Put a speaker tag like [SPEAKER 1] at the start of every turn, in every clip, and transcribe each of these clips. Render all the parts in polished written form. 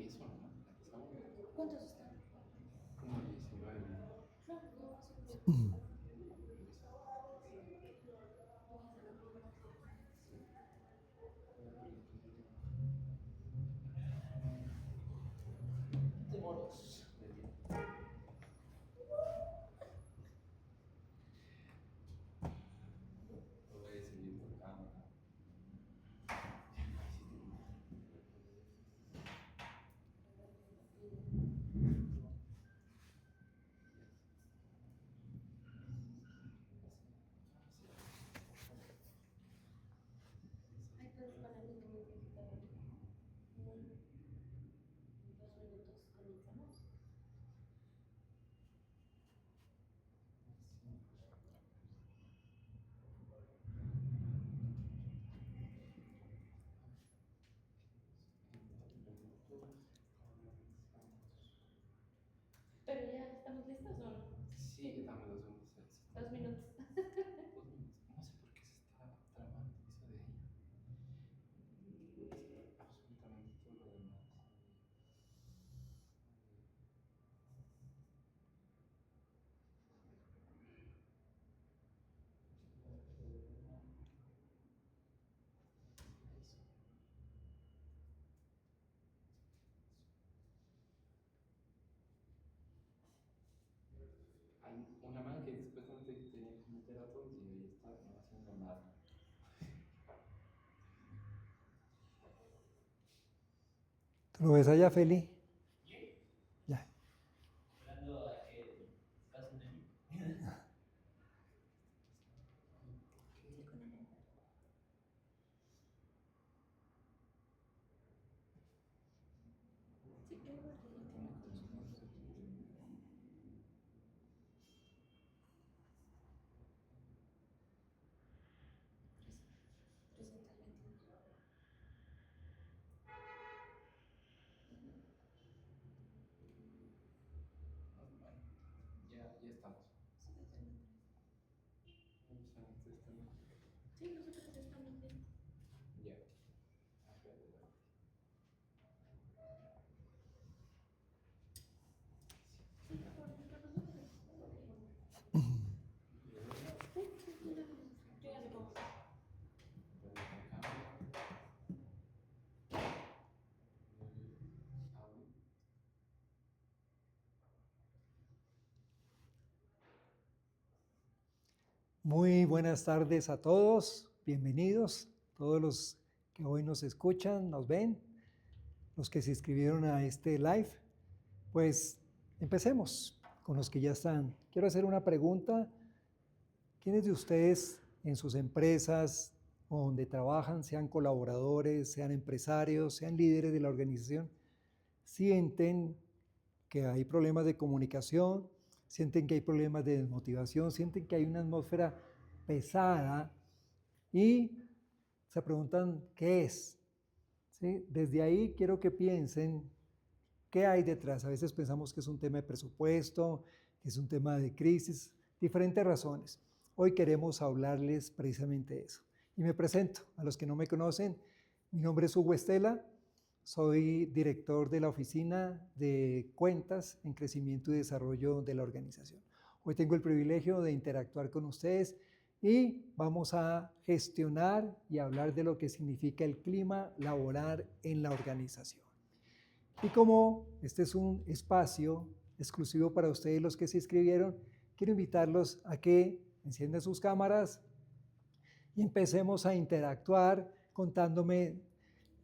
[SPEAKER 1] mismo, ¿no?
[SPEAKER 2] ¿Cuántos están?
[SPEAKER 1] Como 19.
[SPEAKER 2] Claro, no, sí.
[SPEAKER 1] Demoros. Lo voy a seguir tocando.
[SPEAKER 2] Ay, puedes ponerle tu musiquita de 2 minutos, comenzamos. Pero ya estamos listos o no?
[SPEAKER 1] Sí, dame 2 minutos.
[SPEAKER 2] 2 minutos.
[SPEAKER 1] 2 minutos. No sé por qué se está trabando eso de ahí. Absolutamente todo lo demás. Hay una mano que supuestamente tenía que meter a todos y ahí está, no haciendo nada.
[SPEAKER 3] ¿Lo ves allá, Feli? Ya.
[SPEAKER 4] Esperando a que pase un año.
[SPEAKER 2] Sí, yo igual que ya tengo conocimiento. Presenta el 21.
[SPEAKER 1] Bueno, ya estamos.
[SPEAKER 2] Sí, desde el 3. Sí, nosotros estamos bien.
[SPEAKER 1] Ya. Adelante.
[SPEAKER 2] Sí, por nosotros. Sí, sí, yo ya sé cómo.
[SPEAKER 3] Muy buenas tardes a todos, bienvenidos, todos los que hoy nos escuchan, nos ven, los que se inscribieron a este live. Pues empecemos con los que ya están. Quiero hacer una pregunta. ¿Quiénes de ustedes en sus empresas o donde trabajan, sean colaboradores, sean empresarios, sean líderes de la organización, sienten que hay problemas de comunicación, sienten que hay problemas de desmotivación, sienten que hay una atmósfera pesada y se preguntan qué es? ¿Sí? Desde ahí quiero que piensen qué hay detrás. A veces pensamos que es un tema de presupuesto, que es un tema de crisis, diferentes razones. Hoy queremos hablarles precisamente de eso. Y me presento, a los que no me conocen, mi nombre es Hugo Estela, soy director de la Oficina de Cuentas en Crecimiento y Desarrollo de la organización. Hoy tengo el privilegio de interactuar con ustedes y vamos a gestionar y hablar de lo que significa el clima laboral en la organización. Y como este es un espacio exclusivo para ustedes los que se inscribieron, quiero invitarlos a que enciendan sus cámaras y empecemos a interactuar contándome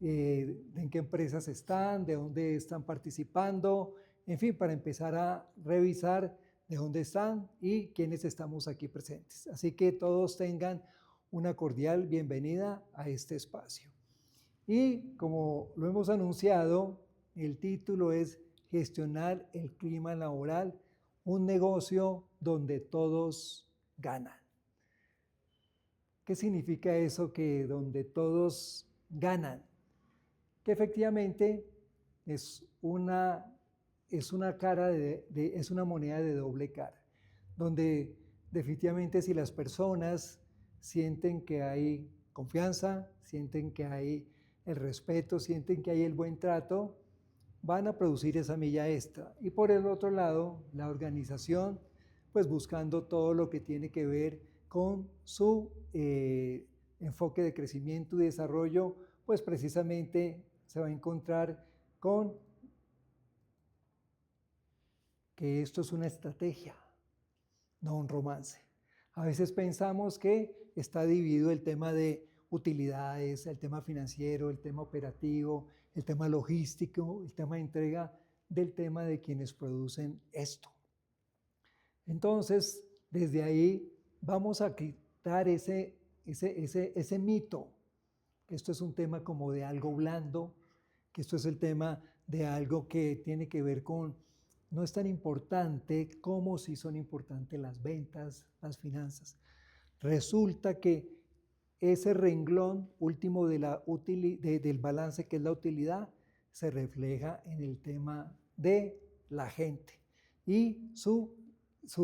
[SPEAKER 3] en qué empresas están, de dónde están participando, en fin, para empezar a revisar de dónde están y quiénes estamos aquí presentes. Así que todos tengan una cordial bienvenida a este espacio. Y como lo hemos anunciado, el título es Gestionar el clima laboral, un negocio donde todos ganan. ¿Qué significa eso que donde todos ganan? Que efectivamente es una es una moneda de doble cara, donde definitivamente si las personas sienten que hay confianza, sienten que hay el respeto, sienten que hay el buen trato, van a producir esa milla extra. Y por el otro lado, la organización, pues buscando todo lo que tiene que ver con su enfoque de crecimiento y desarrollo, pues precisamente se va a encontrar con que esto es una estrategia, no un romance. A veces pensamos que está dividido el tema de utilidades, el tema financiero, el tema operativo, el tema logístico, el tema de entrega, del tema de quienes producen esto. Entonces, desde ahí vamos a quitar ese mito, que esto es un tema como de algo blando, que esto es el tema de algo que tiene que ver con, no es tan importante como si son importantes las ventas, las finanzas. Resulta que ese renglón último de del balance, que es la utilidad, se refleja en el tema de la gente y su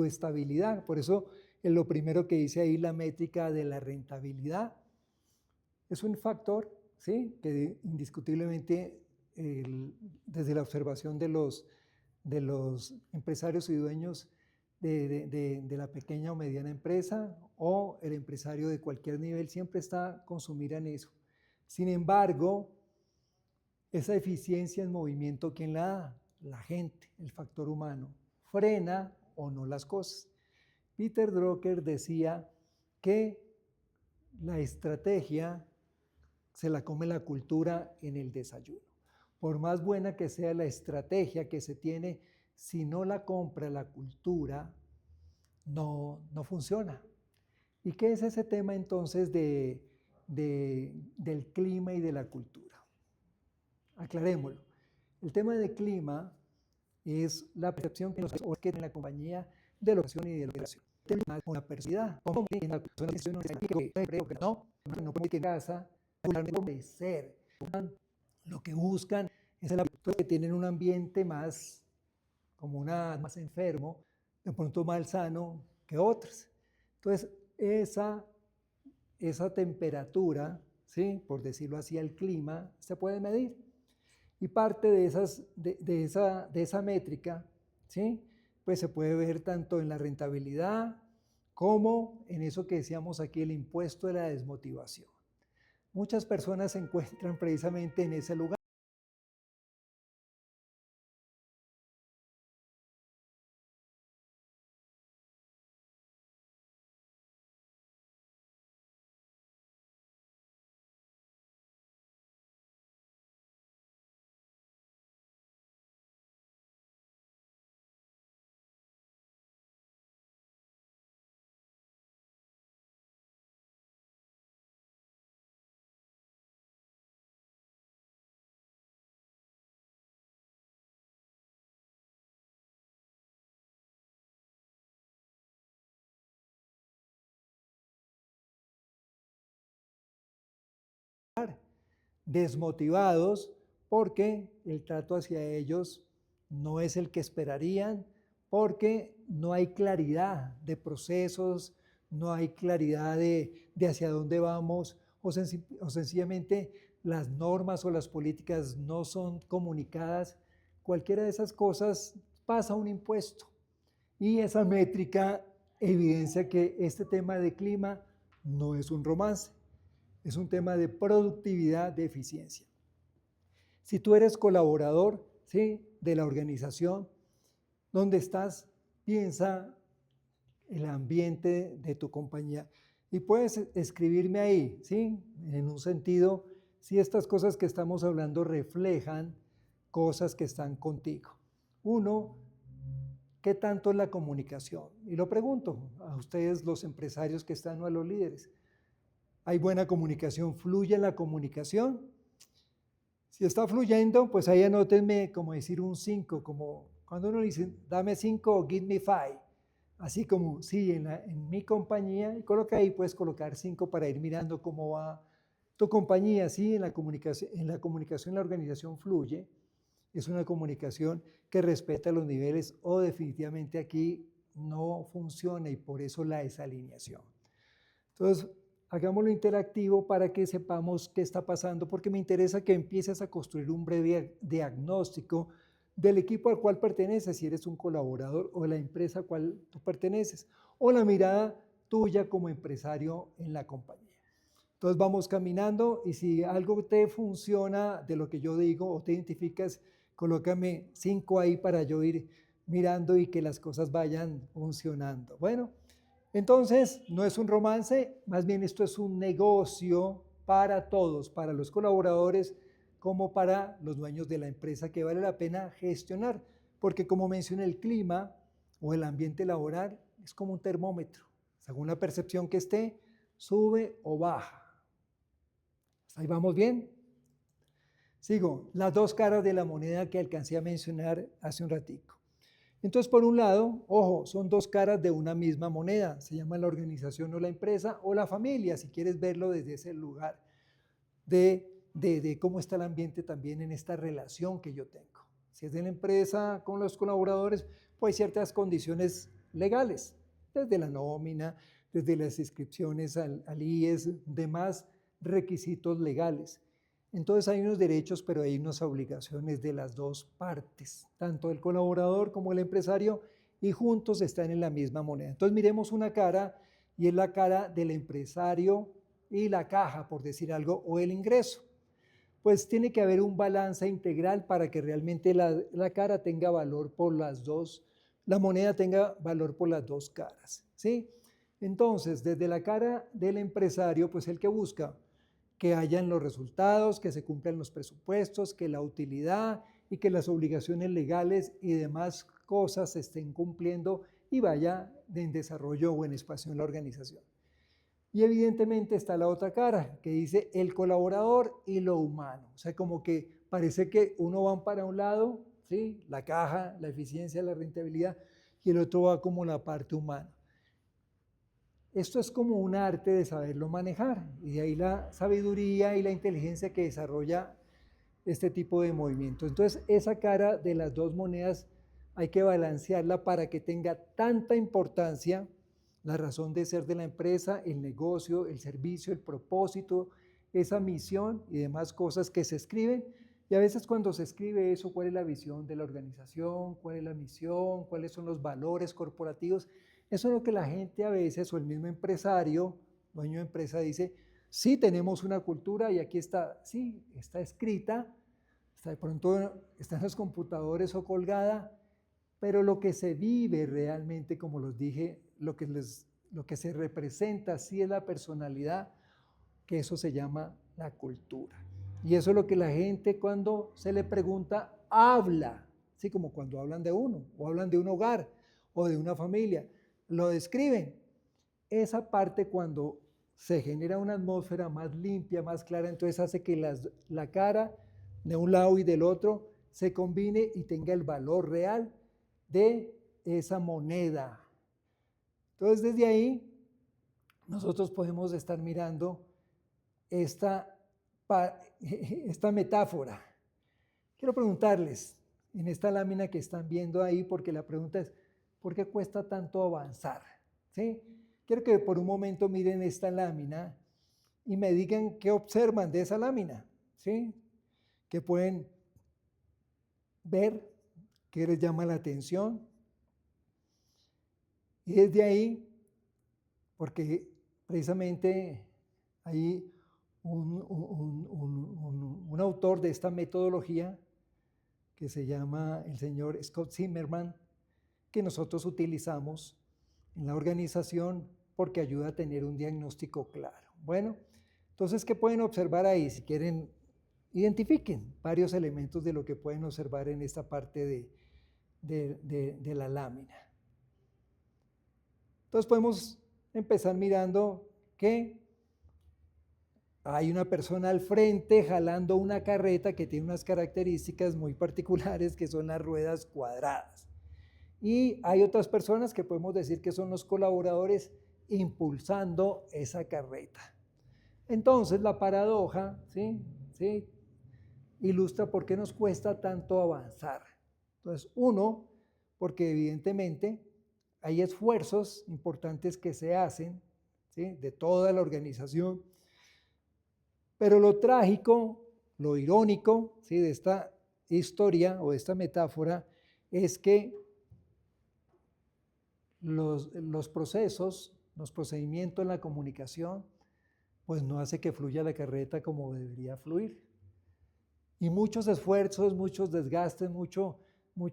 [SPEAKER 3] estabilidad. Por eso es lo primero que dice ahí la métrica de la rentabilidad. Es un factor, ¿sí?, que indiscutiblemente desde la observación de los empresarios y dueños de la pequeña o mediana empresa o el empresario de cualquier nivel siempre está consumida en eso. Sin embargo, esa eficiencia en movimiento, ¿quién la da? La gente, el factor humano. Frena o no las cosas. Peter Drucker decía que la estrategia se la come la cultura en el desayuno. Por más buena que sea la estrategia que se tiene, si no la compra la cultura, no funciona. ¿Y qué es ese tema entonces del clima y de la cultura? Aclarémoslo. El tema del clima es la percepción que nosotros que en la compañía de la operación y de la operación. Tenemos una personalidad. Como en la persona que no puede en casa, de ser. Lo que buscan es la persona que tienen un ambiente más, como más enfermo, de pronto más sano que otros. Entonces, esa temperatura, ¿sí?, por decirlo así, el clima, se puede medir. Y parte de esa métrica, ¿sí?, pues se puede ver tanto en la rentabilidad como en eso que decíamos aquí, el impuesto de la desmotivación. Muchas personas se encuentran precisamente en ese lugar. Desmotivados porque el trato hacia ellos no es el que esperarían, porque no hay claridad de procesos, no hay claridad de hacia dónde vamos, o sencillamente las normas o las políticas no son comunicadas. Cualquiera de esas cosas pasa un impuesto. Y esa métrica evidencia que este tema de clima no es un romance. Es un tema de productividad, de eficiencia. Si tú eres colaborador, ¿sí?, de la organización donde estás, piensa el ambiente de tu compañía. Y puedes escribirme ahí, ¿sí?, en un sentido, si estas cosas que estamos hablando reflejan cosas que están contigo. Uno, ¿qué tanto es la comunicación? Y lo pregunto a ustedes, los empresarios que están o a los líderes. ¿Hay buena comunicación? ¿Fluye la comunicación? Si está fluyendo, pues ahí anótenme como decir un 5, como cuando uno dice, dame 5 o give me 5. Así como, sí, en mi compañía, y coloca ahí, puedes colocar 5 para ir mirando cómo va tu compañía. Sí, en la comunicación la organización fluye. Es una comunicación que respeta los niveles o definitivamente aquí no funciona y por eso la desalineación. Entonces, hagámoslo interactivo para que sepamos qué está pasando, porque me interesa que empieces a construir un breve diagnóstico del equipo al cual perteneces, si eres un colaborador, o la empresa a cual tú perteneces, o la mirada tuya como empresario en la compañía. Entonces vamos caminando y si algo te funciona de lo que yo digo o te identificas, colócame 5 ahí para yo ir mirando y que las cosas vayan funcionando. Bueno, entonces no es un romance, más bien esto es un negocio para todos, para los colaboradores como para los dueños de la empresa, que vale la pena gestionar, porque como mencioné, el clima o el ambiente laboral es como un termómetro. Según la percepción que esté, sube o baja. ¿Ahí vamos bien? Sigo, las dos caras de la moneda que alcancé a mencionar hace un ratico. Entonces, por un lado, ojo, son dos caras de una misma moneda. Se llama la organización o la empresa o la familia, si quieres verlo desde ese lugar de cómo está el ambiente también en esta relación que yo tengo. Si es de la empresa con los colaboradores, pues ciertas condiciones legales, desde la nómina, desde las inscripciones al IES, demás requisitos legales. Entonces hay unos derechos, pero hay unas obligaciones de las dos partes, tanto el colaborador como el empresario, y juntos están en la misma moneda. Entonces miremos una cara, y es la cara del empresario y la caja, por decir algo, o el ingreso. Pues tiene que haber un balance integral para que realmente la cara tenga valor por las dos, la moneda tenga valor por las dos caras, ¿sí? Entonces, desde la cara del empresario, pues el que busca que hayan los resultados, que se cumplan los presupuestos, que la utilidad y que las obligaciones legales y demás cosas se estén cumpliendo y vaya en desarrollo o en expansión la organización. Y evidentemente está la otra cara, que dice el colaborador y lo humano. O sea, como que parece que uno va para un lado, ¿sí? La caja, la eficiencia, la rentabilidad, y el otro va como la parte humana. Esto es como un arte de saberlo manejar, y de ahí la sabiduría y la inteligencia que desarrolla este tipo de movimiento. Entonces, esa cara de las dos monedas hay que balancearla para que tenga tanta importancia la razón de ser de la empresa, el negocio, el servicio, el propósito, esa misión y demás cosas que se escriben. Y a veces cuando se escribe eso, ¿cuál es la visión de la organización? ¿Cuál es la misión? ¿Cuáles son los valores corporativos? Eso es lo que la gente a veces, o el mismo empresario, dueño de empresa, dice, sí tenemos una cultura y aquí está, sí, está escrita, está de pronto está en los computadores o colgada, pero lo que se vive realmente, como los dije, lo que se representa, sí es la personalidad, que eso se llama la cultura. Y eso es lo que la gente cuando se le pregunta, habla, así como cuando hablan de uno, o hablan de un hogar, o de una familia, lo describen. Esa parte cuando se genera una atmósfera más limpia, más clara, entonces hace que la cara de un lado y del otro se combine y tenga el valor real de esa moneda. Entonces desde ahí nosotros podemos estar mirando esta metáfora. Quiero preguntarles en esta lámina que están viendo ahí, porque la pregunta es, ¿por qué cuesta tanto avanzar? ¿Sí? Quiero que por un momento miren esta lámina y me digan qué observan de esa lámina, ¿sí? ¿Qué pueden ver? ¿Qué les llama la atención? Y desde ahí, porque precisamente hay un autor de esta metodología que se llama el señor Scott Zimmerman, que nosotros utilizamos en la organización porque ayuda a tener un diagnóstico claro. Bueno, entonces, ¿qué pueden observar ahí? Si quieren, identifiquen varios elementos de lo que pueden observar en esta parte de la lámina. Entonces podemos empezar mirando que hay una persona al frente jalando una carreta que tiene unas características muy particulares, que son las ruedas cuadradas. Y hay otras personas que podemos decir que son los colaboradores impulsando esa carreta. Entonces la paradoja, ¿sí? Ilustra por qué nos cuesta tanto avanzar. Entonces, uno, porque evidentemente hay esfuerzos importantes que se hacen ¿sí? De toda la organización. Pero lo trágico, lo irónico, ¿sí? De esta historia o de esta metáfora es que los procesos, los procedimientos en la comunicación, pues no hace que fluya la carreta como debería fluir. Y muchos esfuerzos, muchos desgastes, mucho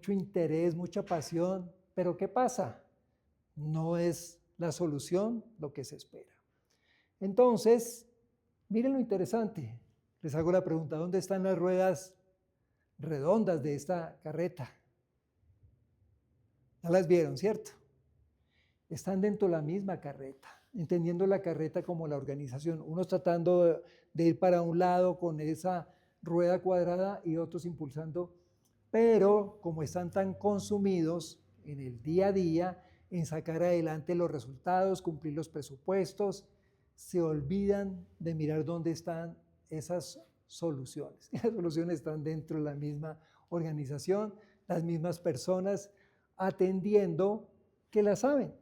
[SPEAKER 3] interés, mucha pasión, pero ¿qué pasa? No es la solución lo que se espera. Entonces, miren lo interesante. Les hago la pregunta, ¿dónde están las ruedas redondas de esta carreta? Ya las vieron, ¿cierto? Están dentro de la misma carreta, entendiendo la carreta como la organización. Unos tratando de ir para un lado con esa rueda cuadrada y otros impulsando, pero como están tan consumidos en el día a día, en sacar adelante los resultados, cumplir los presupuestos, se olvidan de mirar dónde están esas soluciones. Y las soluciones están dentro de la misma organización, las mismas personas atendiendo que las saben.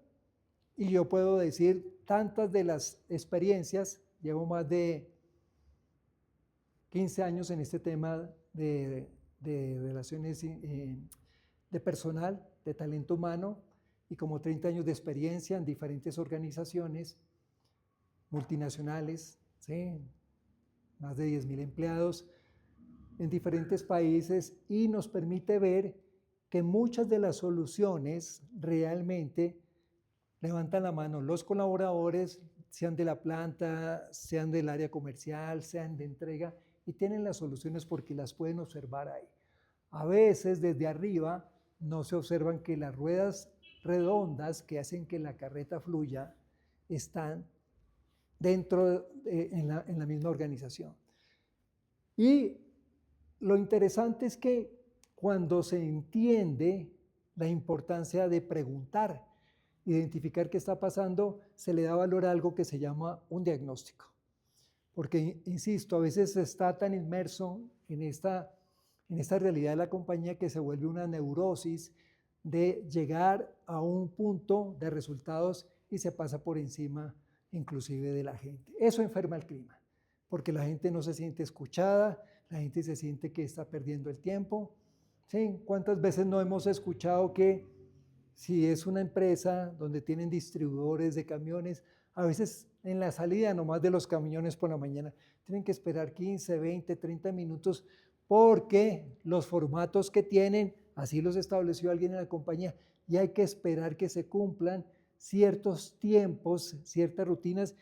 [SPEAKER 3] Y yo puedo decir tantas de las experiencias, llevo más de 15 años en este tema de relaciones de personal, de talento humano, y como 30 años de experiencia en diferentes organizaciones multinacionales, ¿sí? Más de 10,000 empleados en diferentes países, y nos permite ver que muchas de las soluciones realmente levantan la mano los colaboradores, sean de la planta, sean del área comercial, sean de entrega, y tienen las soluciones porque las pueden observar ahí. A veces desde arriba no se observan que las ruedas redondas que hacen que la carreta fluya están dentro, en la misma organización. Y lo interesante es que cuando se entiende la importancia de preguntar, identificar qué está pasando, se le da valor a algo que se llama un diagnóstico. Porque, insisto, a veces se está tan inmerso en esta realidad de la compañía que se vuelve una neurosis de llegar a un punto de resultados y se pasa por encima inclusive de la gente. Eso enferma el clima, porque la gente no se siente escuchada, la gente se siente que está perdiendo el tiempo. ¿Sí? ¿Cuántas veces no hemos escuchado que si es una empresa donde tienen distribuidores de camiones, a veces en la salida nomás de los camiones por la mañana, tienen que esperar 15, 20, 30 minutos porque los formatos que tienen, así los estableció alguien en la compañía, y hay que esperar que se cumplan ciertos tiempos, ciertas rutinas,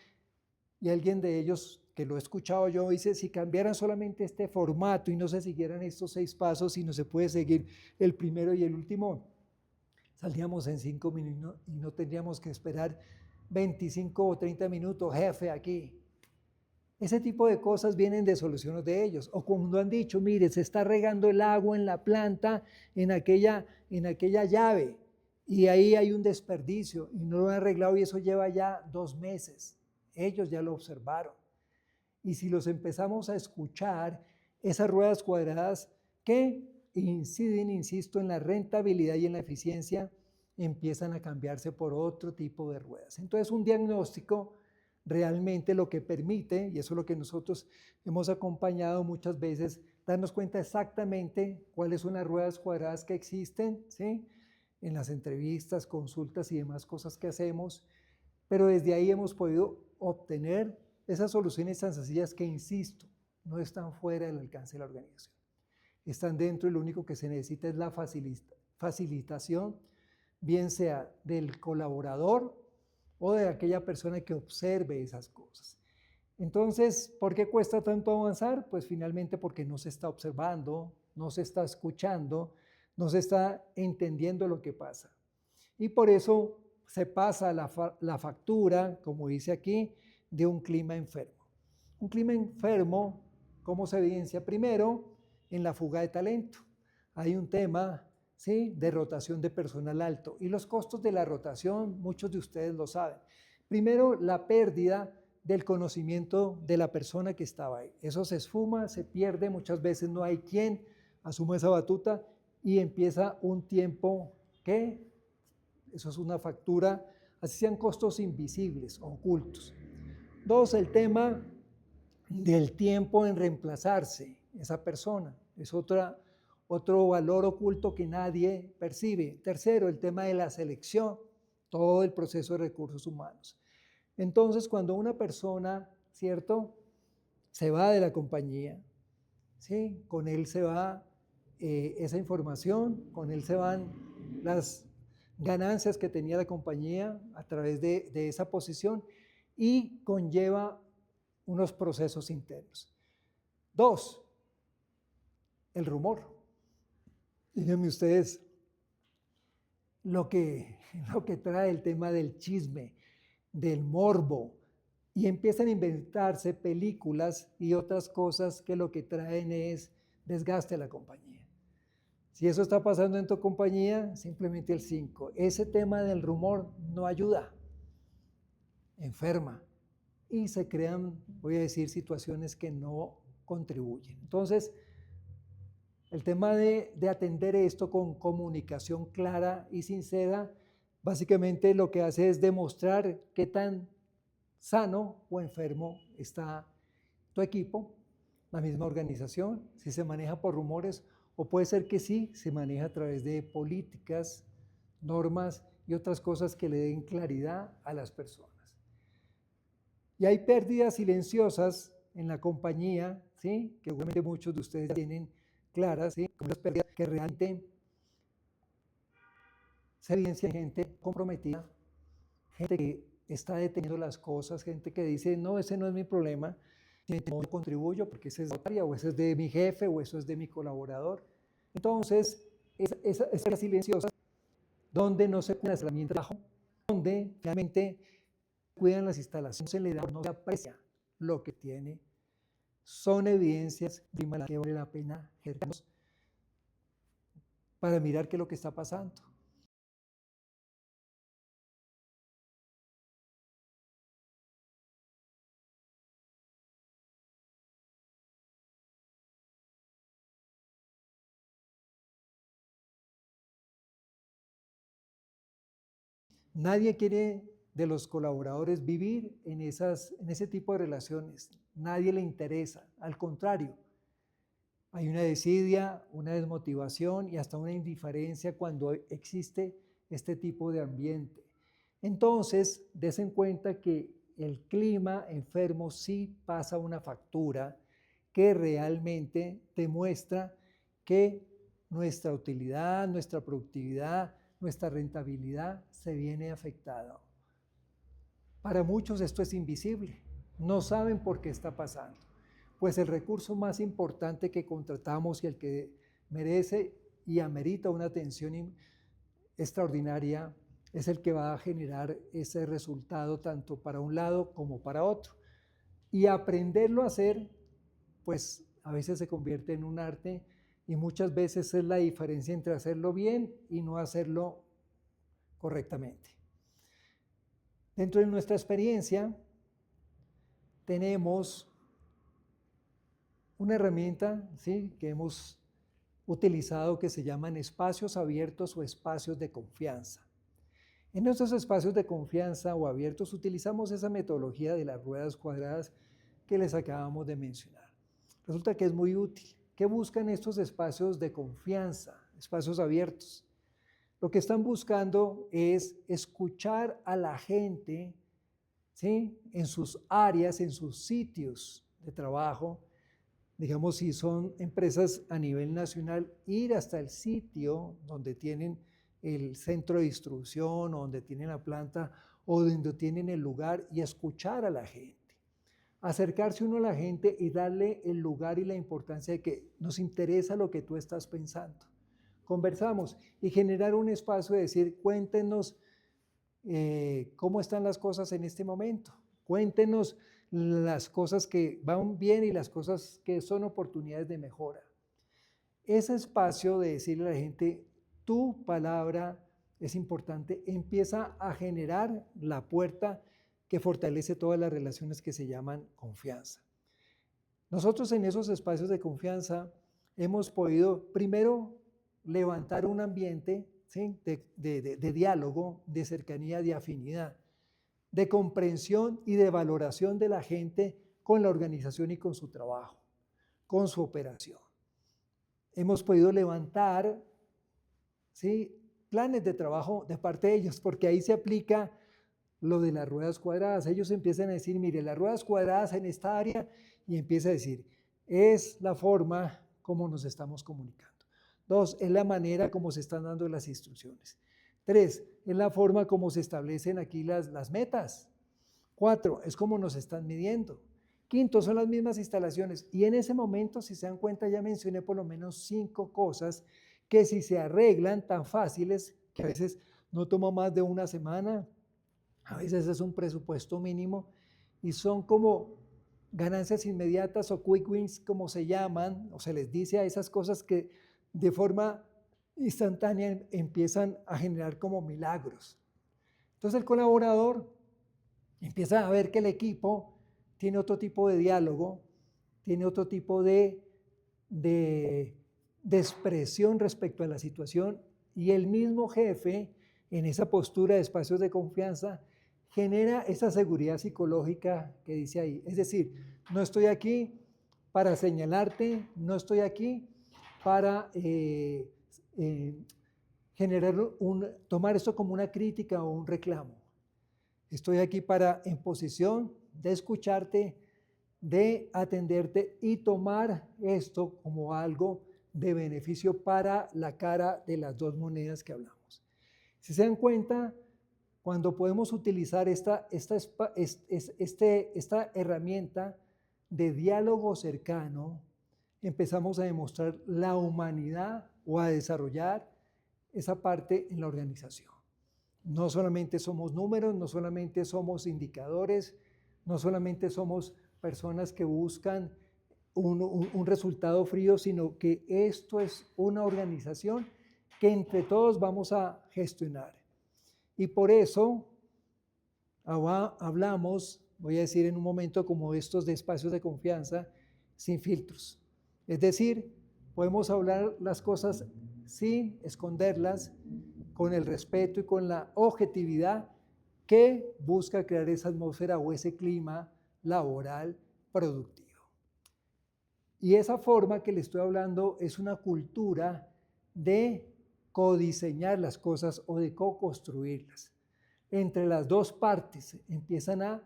[SPEAKER 3] y alguien de ellos, que lo he escuchado yo, dice, si cambiaran solamente este formato y no se siguieran estos 6 pasos y no se puede seguir el primero y el último, saldríamos en 5 minutos y no tendríamos que esperar 25 o 30 minutos, jefe, aquí. Ese tipo de cosas vienen de soluciones de ellos. O cuando han dicho, mire, se está regando el agua en la planta, en aquella llave, y ahí hay un desperdicio y no lo han arreglado y eso lleva ya 2 meses. Ellos ya lo observaron. Y si los empezamos a escuchar, esas ruedas cuadradas que inciden, insisto, en la rentabilidad y en la eficiencia, empiezan a cambiarse por otro tipo de ruedas. Entonces, un diagnóstico realmente lo que permite, y eso es lo que nosotros hemos acompañado muchas veces, darnos cuenta exactamente cuáles son las ruedas cuadradas que existen, ¿sí? En las entrevistas, consultas y demás cosas que hacemos, pero desde ahí hemos podido obtener esas soluciones tan sencillas que, insisto, no están fuera del alcance de la organización. Están dentro y lo único que se necesita es la facilitación, bien sea del colaborador o de aquella persona que observe esas cosas. Entonces, ¿por qué cuesta tanto avanzar? Pues finalmente porque no se está observando, no se está escuchando, no se está entendiendo lo que pasa. Y por eso se pasa la factura, como dice aquí, de un clima enfermo. Un clima enfermo, ¿cómo se evidencia? Primero, en la fuga de talento. Hay un tema, ¿sí?, de rotación de personal alto. Y los costos de la rotación, muchos de ustedes lo saben. Primero, la pérdida del conocimiento de la persona que estaba ahí. Eso se esfuma, se pierde, muchas veces no hay quien asuma esa batuta y empieza un tiempo que, eso es una factura así sean costos invisibles, ocultos. 2, el tema del tiempo en reemplazarse, esa persona, es otro valor oculto que nadie percibe. 3, el tema de la selección, todo el proceso de recursos humanos. Entonces, cuando una persona, ¿cierto?, se va de la compañía, ¿sí?, con él se va esa información, con él se van las ganancias que tenía la compañía a través de esa posición y conlleva unos procesos internos. 2, el rumor. Díganme ustedes lo que trae el tema del chisme, del morbo, y empiezan a inventarse películas y otras cosas que lo que traen es desgaste a la compañía. Si eso está pasando en tu compañía, simplemente el 5. Ese tema del rumor no ayuda, enferma, y se crean, voy a decir, situaciones que no contribuyen. Entonces, el tema de atender esto con comunicación clara y sincera, básicamente lo que hace es demostrar qué tan sano o enfermo está tu equipo, la misma organización, si se maneja por rumores, o puede ser que sí, se maneja a través de políticas, normas y otras cosas que le den claridad a las personas. Y hay pérdidas silenciosas en la compañía, ¿sí?, que obviamente muchos de ustedes tienen claras, ¿sí?, como las pérdidas que realmente se evidencian en gente comprometida, gente que está deteniendo las cosas, gente que dice, no, ese no es mi problema, no contribuyo porque ese es de la área, o ese es de mi jefe, o eso es de mi colaborador. Entonces, esa silenciosa, donde no se cuidan las herramientas de trabajo, donde realmente cuidan las instalaciones, se le da, no se aprecia lo que tiene, son evidencias que vale la pena acercarnos para mirar qué es lo que está pasando. Nadie quiere de los colaboradores vivir en ese tipo de relaciones. Nadie le interesa. Al contrario, hay una desidia, una desmotivación y hasta una indiferencia cuando existe este tipo de ambiente. Entonces, des en cuenta que el clima enfermo sí pasa una factura que realmente demuestra que nuestra utilidad, nuestra productividad, nuestra rentabilidad se viene afectada. Para muchos esto es invisible, no saben por qué está pasando. Pues el recurso más importante que contratamos y el que merece y amerita una atención extraordinaria es el que va a generar ese resultado tanto para un lado como para otro. Y aprenderlo a hacer, pues a veces se convierte en un arte y muchas veces es la diferencia entre hacerlo bien y no hacerlo correctamente. Dentro de nuestra experiencia tenemos una herramienta, ¿sí?, que hemos utilizado que se llaman espacios abiertos o espacios de confianza. En estos espacios de confianza o abiertos utilizamos esa metodología de las ruedas cuadradas que les acabamos de mencionar. Resulta que es muy útil. ¿Qué buscan estos espacios de confianza, espacios abiertos? Lo que están buscando es escuchar a la gente, ¿sí?, en sus áreas, en sus sitios de trabajo. Digamos, si son empresas a nivel nacional, ir hasta el sitio donde tienen el centro de distribución, o donde tienen la planta, o donde tienen el lugar, y escuchar a la gente. Acercarse uno a la gente y darle el lugar y la importancia de que nos interesa lo que tú estás pensando. Conversamos y generar un espacio de decir, cuéntenos cómo están las cosas en este momento. Cuéntenos las cosas que van bien y las cosas que son oportunidades de mejora. Ese espacio de decirle a la gente, tu palabra es importante, empieza a generar la puerta que fortalece todas las relaciones que se llaman confianza. Nosotros en esos espacios de confianza hemos podido primero levantar un ambiente, ¿sí? De diálogo, de cercanía, de afinidad, de comprensión y de valoración de la gente con la organización y con su trabajo, con su operación. Hemos podido levantar, ¿sí?, planes de trabajo de parte de ellos, porque ahí se aplica lo de las ruedas cuadradas. Ellos empiezan a decir, mire, las ruedas cuadradas en esta área, y empieza a decir, es la forma como nos estamos comunicando. 2, es la manera como se están dando las instrucciones. 3, es la forma como se establecen aquí las metas. 4, es como nos están midiendo. 5, son las mismas instalaciones. Y en ese momento, si se dan cuenta, ya mencioné por lo menos 5 cosas que si se arreglan tan fáciles, que a veces no toma más de una semana, a veces es un presupuesto mínimo, y son como ganancias inmediatas o quick wins, como se llaman, o se les dice a esas cosas que de forma instantánea empiezan a generar como milagros. Entonces el colaborador empieza a ver que el equipo tiene otro tipo de diálogo, tiene otro tipo de expresión respecto a la situación, y el mismo jefe, en esa postura de espacios de confianza, genera esa seguridad psicológica que dice ahí. Es decir, no estoy aquí para señalarte, no estoy aquí para tomar esto como una crítica o un reclamo. Estoy aquí para, en posición de escucharte, de atenderte y tomar esto como algo de beneficio para la cara de las dos monedas que hablamos. Si se dan cuenta, cuando podemos utilizar esta herramienta de diálogo cercano, empezamos a demostrar la humanidad o a desarrollar esa parte en la organización. No solamente somos números, no solamente somos indicadores, no solamente somos personas que buscan un resultado frío, sino que esto es una organización que entre todos vamos a gestionar. Y por eso hablamos, voy a decir en un momento, como estos de espacios de confianza sin filtros. Es decir, podemos hablar las cosas sin esconderlas, con el respeto y con la objetividad que busca crear esa atmósfera o ese clima laboral productivo. Y esa forma que le estoy hablando es una cultura de codiseñar las cosas o de co-construirlas. Entre las dos partes empiezan a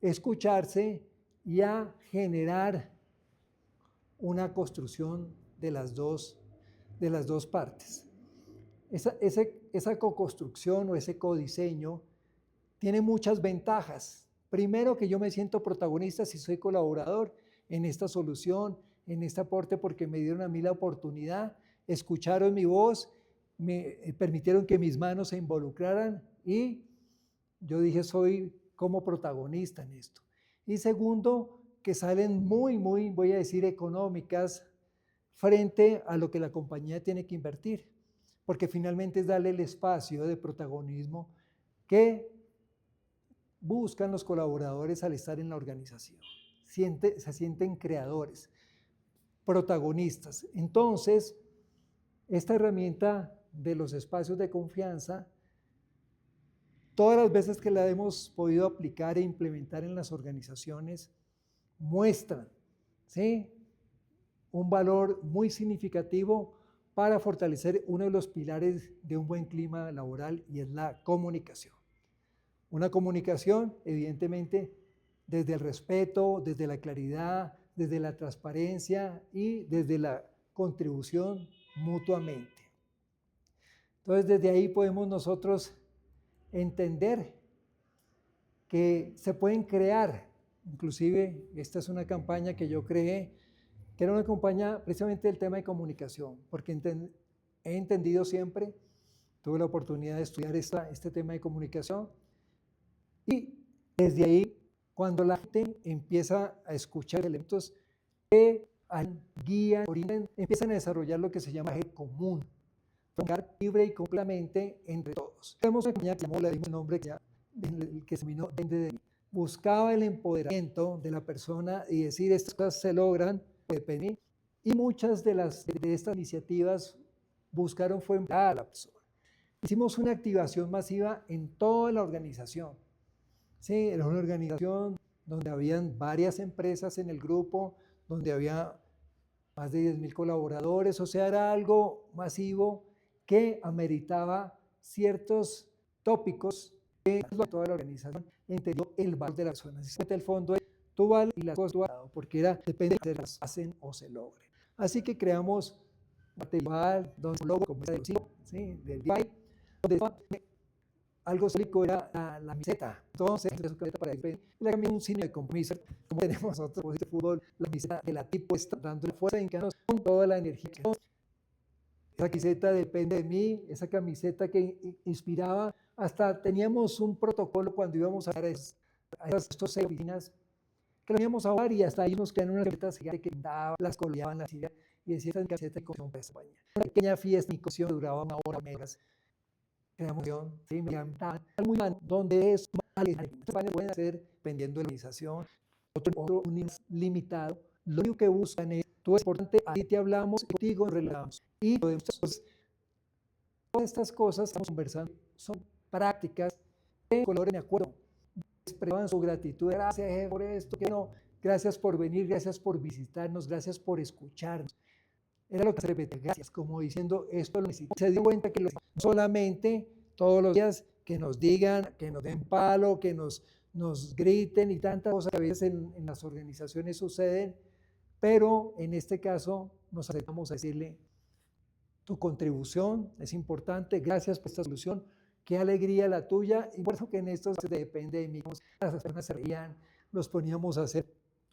[SPEAKER 3] escucharse y a generar una construcción de las dos partes. Esa co-construcción o ese codiseño tiene muchas ventajas. Primero, que yo me siento protagonista si soy colaborador en esta solución, en este aporte, porque me dieron a mí la oportunidad, escucharon mi voz, me permitieron que mis manos se involucraran y yo dije, soy como protagonista en esto. Y segundo, que salen muy, voy a decir, económicas frente a lo que la compañía tiene que invertir, porque finalmente es darle el espacio de protagonismo que buscan los colaboradores al estar en la organización. Se sienten creadores, protagonistas. Entonces, esta herramienta de los espacios de confianza, todas las veces que la hemos podido aplicar e implementar en las organizaciones, muestran, ¿sí?, un valor muy significativo para fortalecer uno de los pilares de un buen clima laboral, y es la comunicación. Una comunicación, evidentemente, desde el respeto, desde la claridad, desde la transparencia y desde la contribución mutuamente. Entonces, desde ahí podemos nosotros entender que se pueden crear, inclusive esta es una campaña que yo creé, que era una campaña precisamente del tema de comunicación, porque he entendido siempre, tuve la oportunidad de estudiar este tema de comunicación, y desde ahí, cuando la gente empieza a escuchar elementos que guían, orientan, empiezan a desarrollar lo que se llama eje común, libre y completamente entre todos. Tenemos una compañía que le dimos el nombre que se vino de mí. Buscaba el empoderamiento de la persona y decir, estas cosas se logran, depende de mí. Y muchas de estas iniciativas buscaron fue empoderar a la persona. hicimos una activación masiva en toda la organización. Sí, era una organización donde habían varias empresas en el grupo, donde había más de 10.000 colaboradores, o sea, era algo masivo que ameritaba ciertos tópicos que toda la organización entendió el valor de las personas. El fondo es tú vales y las cosas tú has dado, porque depende de si las hacen o se logren. Así que creamos material, donde un logo como este del DIY, donde algo simbólico era la miseta. Entonces, para y le cambié un signo de compromiso, como tenemos nosotros, pues, de fútbol, la miseta de la tipo está dando fuerza en cada con toda la energía. Esa camiseta depende de mí, esa camiseta que inspiraba, hasta teníamos un protocolo cuando íbamos a dar estos 6 oficinas, que lo íbamos a jugar y hasta ahí nos quedan unas camisetas que daban, las coloreaban las ideas y decía esta camiseta de Comisión para España. Una pequeña fiesta y cocción duraba 1 hora megas. Creamos, ¿sí? Me encantaba, muy mal, donde es España pueden hacer dependiendo de la organización, otro limitado. Lo único que buscan es, tú es importante, ahí te hablamos, contigo relajamos. Y todas estas cosas que estamos conversando son prácticas que colaboren de acuerdo. Expresan su gratitud, gracias por esto, que no, gracias por venir, gracias por visitarnos, gracias por escucharnos. Era lo que se repetía, gracias, como diciendo, esto lo necesito. Se dio cuenta que no solamente todos los días que nos digan, que nos den palo, que nos griten y tantas cosas que a veces en las organizaciones suceden, pero en este caso nos acercamos a decirle, tu contribución es importante, gracias por esta solución, qué alegría la tuya, y por eso que en esto depende de mí. Las personas se reían, los poníamos a hacer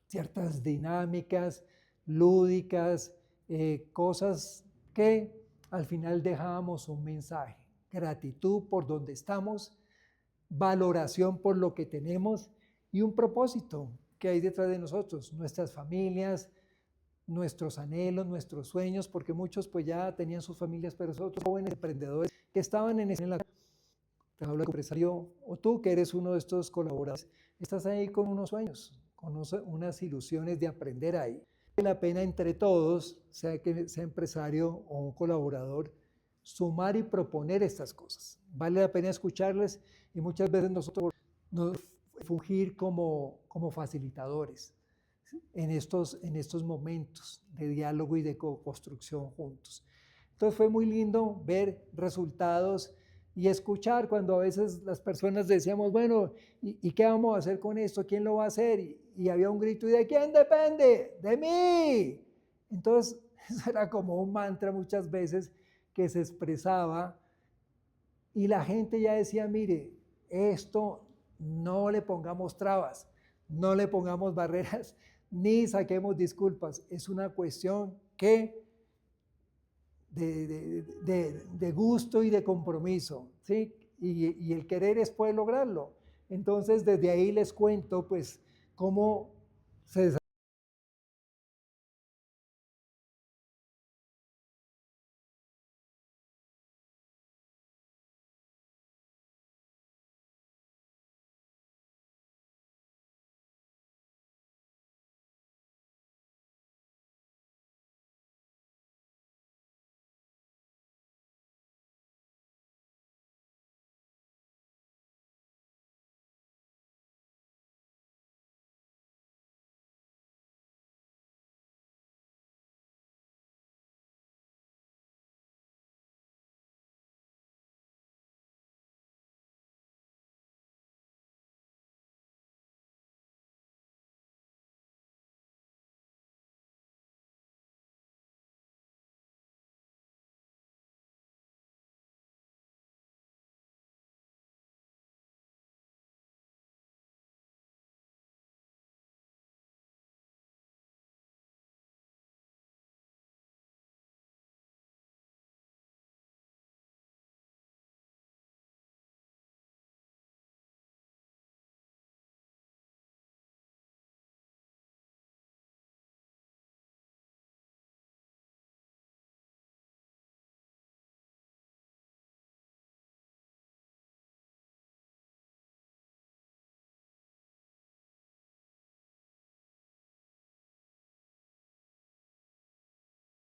[SPEAKER 3] ciertas dinámicas lúdicas, cosas que al final dejábamos un mensaje, gratitud por donde estamos, valoración por lo que tenemos y un propósito que hay detrás de nosotros, nuestras familias, nuestros anhelos, nuestros sueños, porque muchos pues ya tenían sus familias, pero otros jóvenes emprendedores que estaban en la te hablo como empresario, o tú que eres uno de estos colaboradores, estás ahí con unos sueños, con unas ilusiones de aprender ahí. Vale la pena entre todos, sea que sea empresario o un colaborador, sumar y proponer estas cosas. Vale la pena escucharles y muchas veces nosotros nos fungir como facilitadores en estos momentos de diálogo y de co-construcción juntos. Entonces fue muy lindo ver resultados y escuchar cuando a veces las personas decíamos, bueno, ¿y qué vamos a hacer con esto? ¿Quién lo va a hacer? Y había un grito, ¿y de quién depende? ¡De mí! Entonces, eso era como un mantra muchas veces que se expresaba y la gente ya decía, mire, esto no le pongamos trabas, no le pongamos barreras, ni saquemos disculpas. Es una cuestión que de gusto y de compromiso, ¿sí? Y el querer es poder lograrlo. Entonces, desde ahí les cuento, pues, cómo se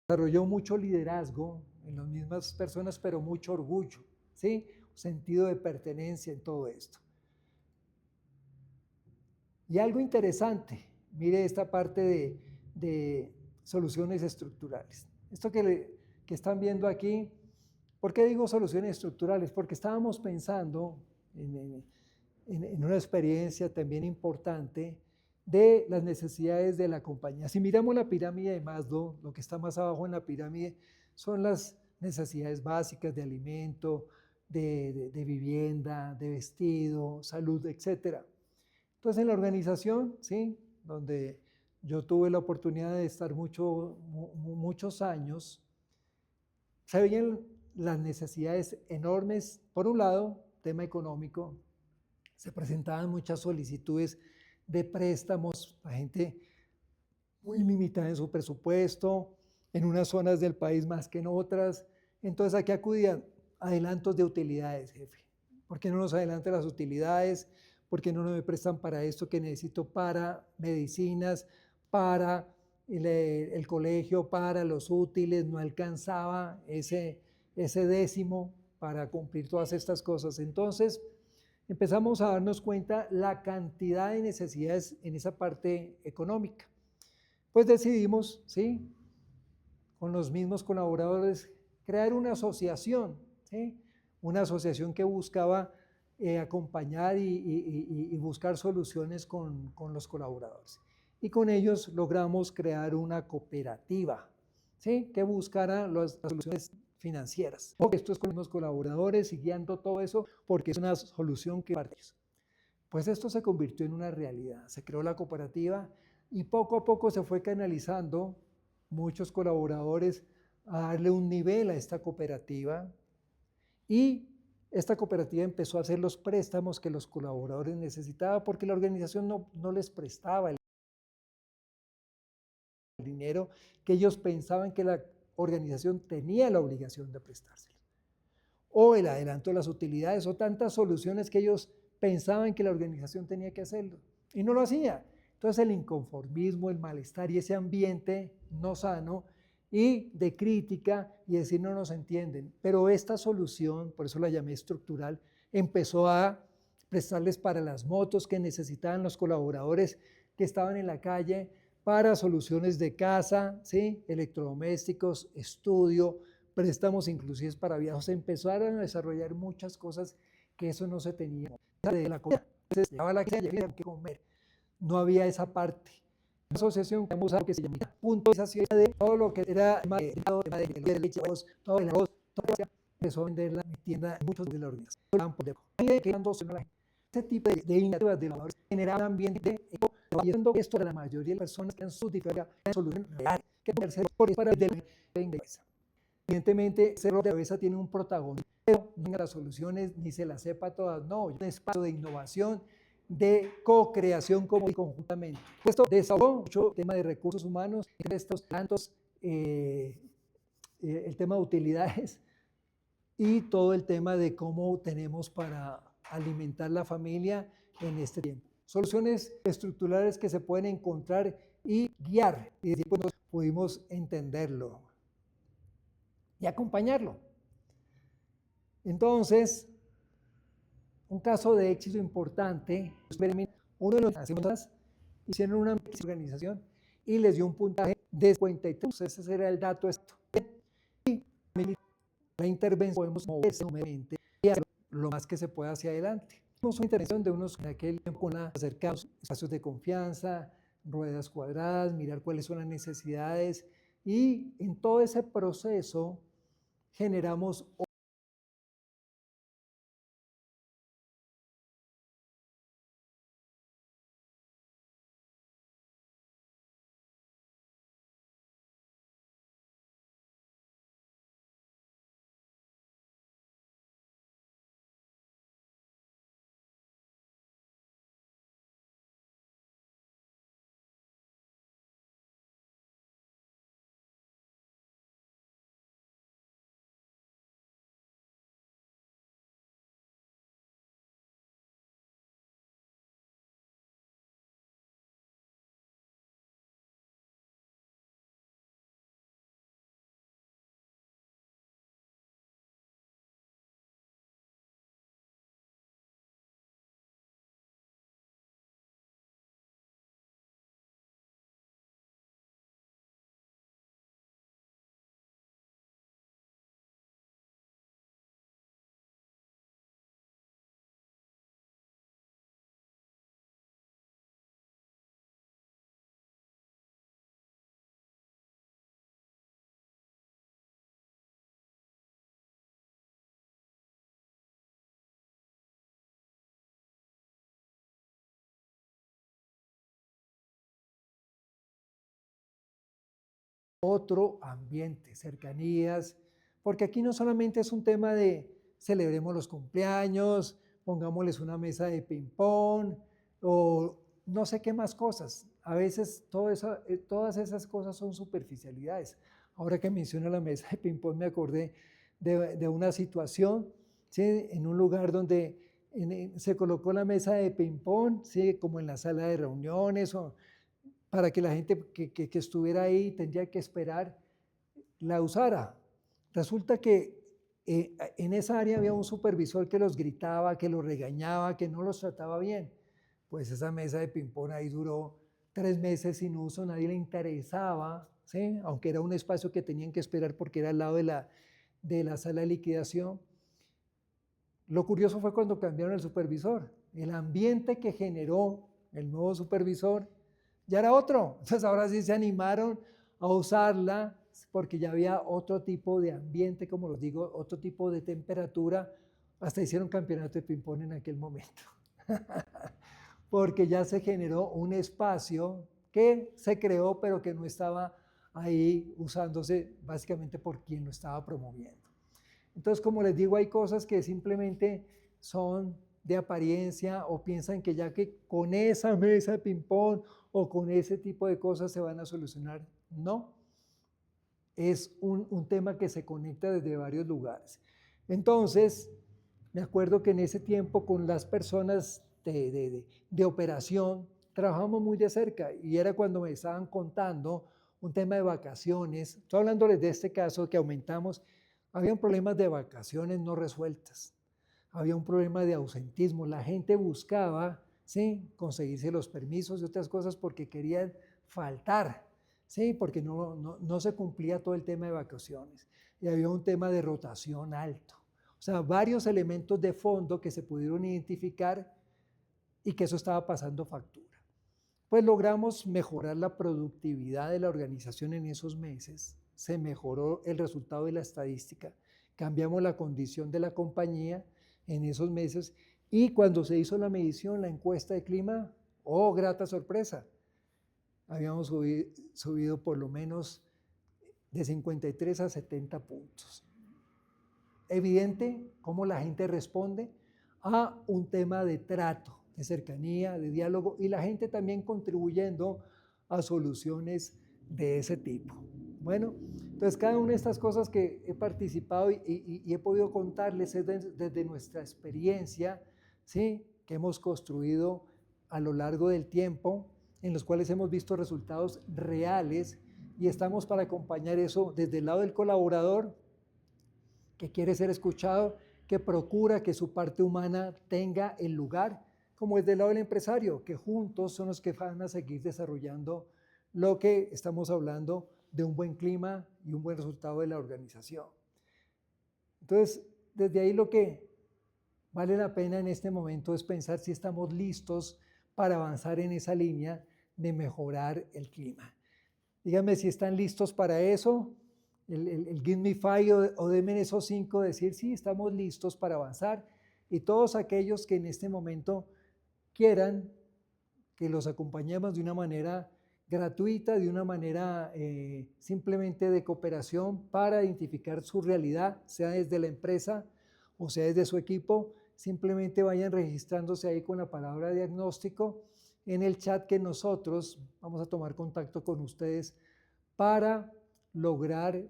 [SPEAKER 3] desarrolló mucho liderazgo en las mismas personas, pero mucho orgullo, ¿sí? Sentido de pertenencia en todo esto. Y algo interesante, mire esta parte de soluciones estructurales. Esto que están viendo aquí, ¿por qué digo soluciones estructurales? Porque estábamos pensando en una experiencia también importante de las necesidades de la compañía. Si miramos la pirámide de Maslow, lo que está más abajo en la pirámide son las necesidades básicas de alimento, de vivienda, de vestido, salud, etc. Entonces en la organización, ¿sí? Donde yo tuve la oportunidad de estar muchos años, se veían las necesidades enormes. Por un lado, tema económico, se presentaban muchas solicitudes de préstamos a gente muy limitada en su presupuesto, en unas zonas del país más que en otras. Entonces, ¿a qué acudían? Adelantos de utilidades, jefe. ¿Por qué no nos adelantan las utilidades? ¿Por qué no me prestan para esto que necesito para medicinas, para el colegio, para los útiles? No alcanzaba ese décimo para cumplir todas estas cosas. Entonces, empezamos a darnos cuenta la cantidad de necesidades en esa parte económica. Pues decidimos, ¿sí?, con los mismos colaboradores, crear una asociación, ¿sí?, una asociación que buscaba acompañar y buscar soluciones con los colaboradores. Y con ellos logramos crear una cooperativa, ¿sí?, que buscara las soluciones financieras. Esto es con los colaboradores y guiando todo eso porque es una solución que parte de ellos. Pues esto se convirtió en una realidad. Se creó la cooperativa y poco a poco se fue canalizando muchos colaboradores a darle un nivel a esta cooperativa y esta cooperativa empezó a hacer los préstamos que los colaboradores necesitaban porque la organización no les prestaba el dinero que ellos pensaban que la organización tenía la obligación de prestárselo. O el adelanto de las utilidades o tantas soluciones que ellos pensaban que la organización tenía que hacerlo y no lo hacía. Entonces el inconformismo, el malestar y ese ambiente no sano y de crítica y decir no nos entienden. Pero esta solución, por eso la llamé estructural, empezó a prestarles para las motos que necesitaban los colaboradores que estaban en la calle, para soluciones de casa, ¿sí?, electrodomésticos, estudio, préstamos inclusive para viajes. Se empezaron a desarrollar muchas cosas que eso no se tenía. De la comida, se llevaba la calle, había que comer. No había esa parte. La asociación creamos algo que se llamaba puntualización de todo lo que era tema de leche, todo el arroz, todo lo que empezó a vender la tienda en muchos de la organización. Ese tipo de iniciativas de lavadores generaban un ambiente viendo esto de la mayoría de las personas que han sus diferentes soluciones reales, que por para el evidentemente, ese error de cabeza tiene un protagonismo, pero no tenga las soluciones ni se las sepa todas, no, un espacio de innovación, de co-creación como y conjuntamente. Esto desahogó mucho el tema de recursos humanos, estos tantos, el tema de utilidades y todo el tema de cómo tenemos para alimentar la familia en este tiempo. Soluciones estructurales que se pueden encontrar y guiar, y después pues, pudimos entenderlo y acompañarlo. Entonces, un caso de éxito importante, uno de los que hicieron una organización y les dio un puntaje de 53, ese era el dato exacto. Y la intervención podemos moverse nuevamente y hacer lo más que se pueda hacia adelante. Hicimos una intervención de unos en aquel tiempo con acercados, espacios de confianza, ruedas cuadradas, mirar cuáles son las necesidades y en todo ese proceso generamos otro ambiente, cercanías, porque aquí no solamente es un tema de celebremos los cumpleaños, pongámosles una mesa de ping-pong o no sé qué más cosas. A veces todas esas cosas son superficialidades. Ahora que menciona la mesa de ping-pong me acordé de una situación, ¿sí? En un lugar donde se colocó la mesa de ping-pong, ¿sí? Como en la sala de reuniones, o para que la gente que estuviera ahí tendría que esperar la usara. Resulta que en esa área había un supervisor que los gritaba, que los regañaba, que no los trataba bien. Pues esa mesa de ping-pong ahí duró 3 meses sin uso, nadie le interesaba, ¿sí? Aunque era un espacio que tenían que esperar porque era al lado de la sala de liquidación. Lo curioso fue cuando cambiaron el supervisor. El ambiente que generó el nuevo supervisor ya era otro. Entonces ahora sí se animaron a usarla porque ya había otro tipo de ambiente, como los digo, otro tipo de temperatura. Hasta hicieron campeonato de ping-pong en aquel momento. Porque ya se generó un espacio que se creó, pero que no estaba ahí usándose básicamente por quien lo estaba promoviendo. Entonces, como les digo, hay cosas que simplemente son de apariencia o piensan que ya que con esa mesa de ping-pong o con ese tipo de cosas se van a solucionar. No, es un tema que se conecta desde varios lugares. Entonces, me acuerdo que en ese tiempo con las personas de operación trabajamos muy de cerca y era cuando me estaban contando un tema de vacaciones. Estoy hablándoles de este caso que aumentamos. Había problemas de vacaciones no resueltas. Había un problema de ausentismo. La gente buscaba, ¿sí?, conseguirse los permisos y otras cosas porque querían faltar, ¿sí?, porque no se cumplía todo el tema de vacaciones. Y había un tema de rotación alto. O sea, varios elementos de fondo que se pudieron identificar y que eso estaba pasando factura. Pues logramos mejorar la productividad de la organización en esos meses, se mejoró el resultado de la estadística, cambiamos la condición de la compañía en esos meses y cuando se hizo la medición, la encuesta de clima, ¡oh, grata sorpresa! Habíamos subido por lo menos de 53 a 70 puntos. Evidente cómo la gente responde a un tema de trato, de cercanía, de diálogo y la gente también contribuyendo a soluciones de ese tipo. Bueno, entonces cada una de estas cosas que he participado y he podido contarles es desde nuestra experiencia, ¿sí?, que hemos construido a lo largo del tiempo, en los cuales hemos visto resultados reales y estamos para acompañar eso desde el lado del colaborador, que quiere ser escuchado, que procura que su parte humana tenga el lugar, como es del lado del empresario, que juntos son los que van a seguir desarrollando lo que estamos hablando de un buen clima y un buen resultado de la organización. Entonces, desde ahí lo que vale la pena en este momento es pensar si estamos listos para avanzar en esa línea de mejorar el clima. Díganme si están listos para eso. El Give Me 5 o denme esos 5, decir sí, estamos listos para avanzar y todos aquellos que en este momento quieran que los acompañemos de una manera gratuita, de una manera simplemente de cooperación para identificar su realidad, sea desde la empresa o sea desde su equipo, simplemente vayan registrándose ahí con la palabra diagnóstico en el chat que nosotros vamos a tomar contacto con ustedes para lograr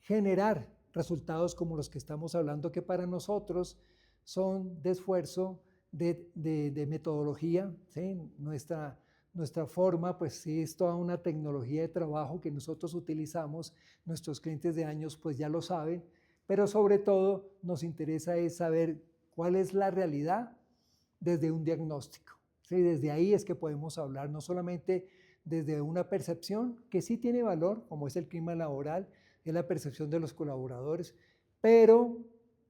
[SPEAKER 3] generar resultados como los que estamos hablando, que para nosotros son de esfuerzo, de metodología, ¿sí? Nuestra forma, pues sí, es toda una tecnología de trabajo que nosotros utilizamos, nuestros clientes de años pues ya lo saben, pero sobre todo nos interesa es saber cuál es la realidad desde un diagnóstico, ¿sí? Desde ahí es que podemos hablar, no solamente desde una percepción que sí tiene valor, como es el clima laboral, es la percepción de los colaboradores, pero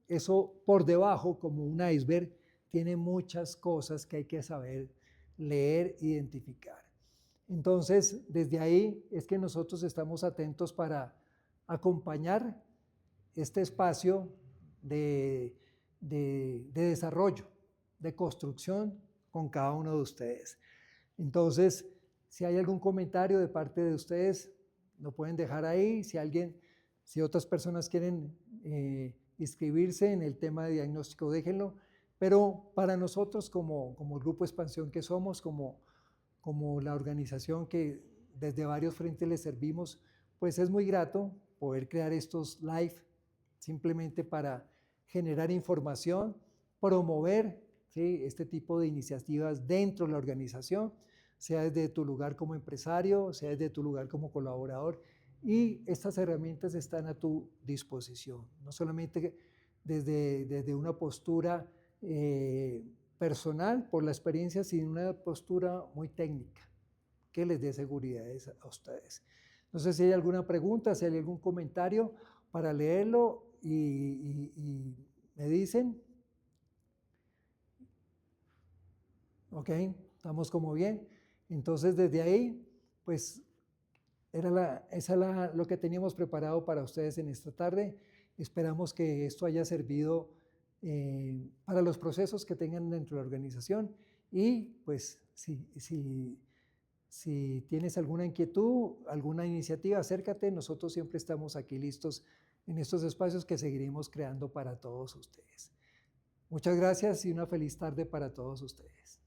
[SPEAKER 3] eso por debajo, como un iceberg, tiene muchas cosas que hay que saber leer, identificar. Entonces, desde ahí es que nosotros estamos atentos para acompañar este espacio de desarrollo, de construcción con cada uno de ustedes. Entonces, si hay algún comentario de parte de ustedes, lo pueden dejar ahí. Si otras personas quieren inscribirse en el tema de diagnóstico, déjenlo. Pero para nosotros como Grupo Expansión que somos, como la organización que desde varios frentes les servimos, pues es muy grato poder crear estos live simplemente para generar información, promover, ¿sí?, este tipo de iniciativas dentro de la organización, sea desde tu lugar como empresario, sea desde tu lugar como colaborador, y estas herramientas están a tu disposición, no solamente desde una postura personal por la experiencia, sino una postura muy técnica que les dé seguridad a ustedes. No sé si hay alguna pregunta, si hay algún comentario para leerlo y me dicen. Ok, estamos como bien. Entonces desde ahí, pues lo que teníamos preparado para ustedes en esta tarde. Esperamos que esto haya servido para los procesos que tengan dentro de la organización y pues si tienes alguna inquietud, alguna iniciativa, acércate. Nosotros siempre estamos aquí listos en estos espacios que seguiremos creando para todos ustedes. Muchas gracias y una feliz tarde para todos ustedes.